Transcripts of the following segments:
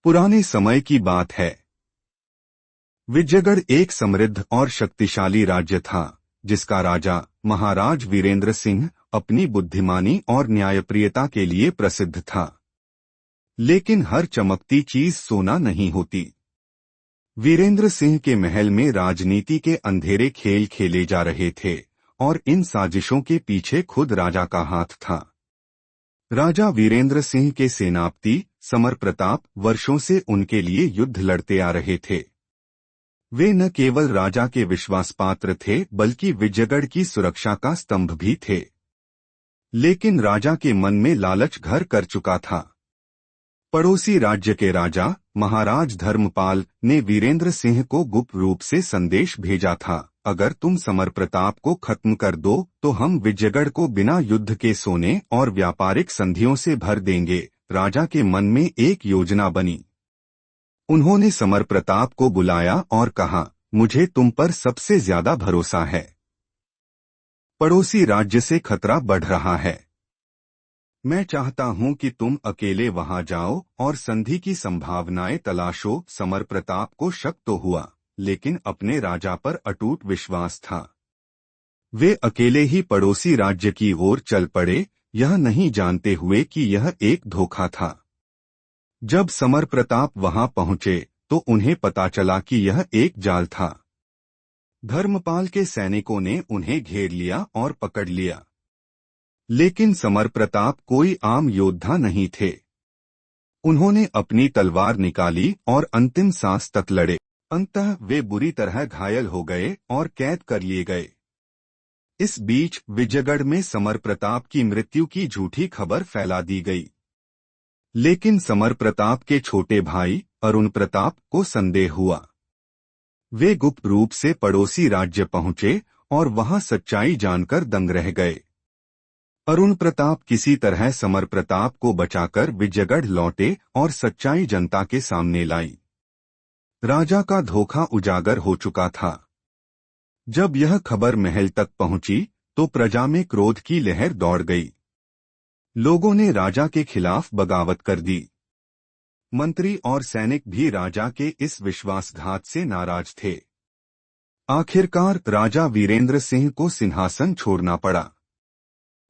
पुराने समय की बात है। विजयगढ़ एक समृद्ध और शक्तिशाली राज्य था, जिसका राजा महाराज वीरेंद्र सिंह अपनी बुद्धिमानी और न्यायप्रियता के लिए प्रसिद्ध था। लेकिन हर चमकती चीज सोना नहीं होती। वीरेंद्र सिंह के महल में राजनीति के अंधेरे खेल खेले जा रहे थे और इन साजिशों के पीछे खुद राजा का हाथ था। राजा वीरेंद्र सिंह के सेनापति समर प्रताप वर्षों से उनके लिए युद्ध लड़ते आ रहे थे। वे न केवल राजा के विश्वासपात्र थे बल्कि विजयगढ़ की सुरक्षा का स्तंभ भी थे। लेकिन राजा के मन में लालच घर कर चुका था। पड़ोसी राज्य के राजा महाराज धर्मपाल ने वीरेंद्र सिंह को गुप्त रूप से संदेश भेजा था, अगर तुम समर प्रताप को खत्म कर दो तो हम विजयगढ़ को बिना युद्ध के सोने और व्यापारिक संधियों से भर देंगे। राजा के मन में एक योजना बनी। उन्होंने समर प्रताप को बुलाया और कहा, मुझे तुम पर सबसे ज्यादा भरोसा है। पड़ोसी राज्य से खतरा बढ़ रहा है। मैं चाहता हूं कि तुम अकेले वहां जाओ और संधि की संभावनाएं तलाशो। समर प्रताप को शक तो हुआ, लेकिन अपने राजा पर अटूट विश्वास था। वे अकेले ही पड़ोसी राज्य की ओर चल पड़े, यह नहीं जानते हुए कि यह एक धोखा था। जब समर प्रताप वहां पहुंचे तो उन्हें पता चला कि यह एक जाल था। धर्मपाल के सैनिकों ने उन्हें घेर लिया और पकड़ लिया। लेकिन समर प्रताप कोई आम योद्धा नहीं थे। उन्होंने अपनी तलवार निकाली और अंतिम सांस तक लड़े। अंततः वे बुरी तरह घायल हो गए और कैद कर लिए गए। इस बीच विजयगढ़ में समर प्रताप की मृत्यु की झूठी खबर फैला दी गई। लेकिन समर प्रताप के छोटे भाई अरुण प्रताप को संदेह हुआ। वे गुप्त रूप से पड़ोसी राज्य पहुंचे और वहां सच्चाई जानकर दंग रह गए। अरुण प्रताप किसी तरह समर प्रताप को बचाकर विजयगढ़ लौटे और सच्चाई जनता के सामने लाई। राजा का धोखा उजागर हो चुका था। जब यह खबर महल तक पहुंची तो प्रजा में क्रोध की लहर दौड़ गई। लोगों ने राजा के खिलाफ बगावत कर दी। मंत्री और सैनिक भी राजा के इस विश्वासघात से नाराज थे। आखिरकार राजा वीरेंद्र सिंह को सिंहासन छोड़ना पड़ा।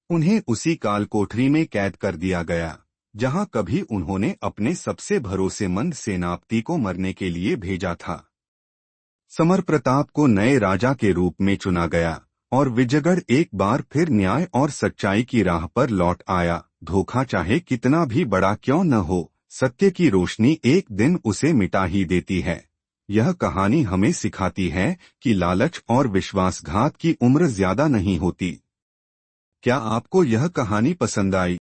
उन्हें उसी काल कोठरी में कैद कर दिया गया, जहां कभी उन्होंने अपने सबसे भरोसेमंद सेनापति को मरने के लिए भेजा था। समर प्रताप को नए राजा के रूप में चुना गया और विजयगढ़ एक बार फिर न्याय और सच्चाई की राह पर लौट आया। धोखा चाहे कितना भी बड़ा क्यों न हो, सत्य की रोशनी एक दिन उसे मिटा ही देती है। यह कहानी हमें सिखाती है कि लालच और विश्वासघात की उम्र ज्यादा नहीं होती। क्या आपको यह कहानी पसंद आई?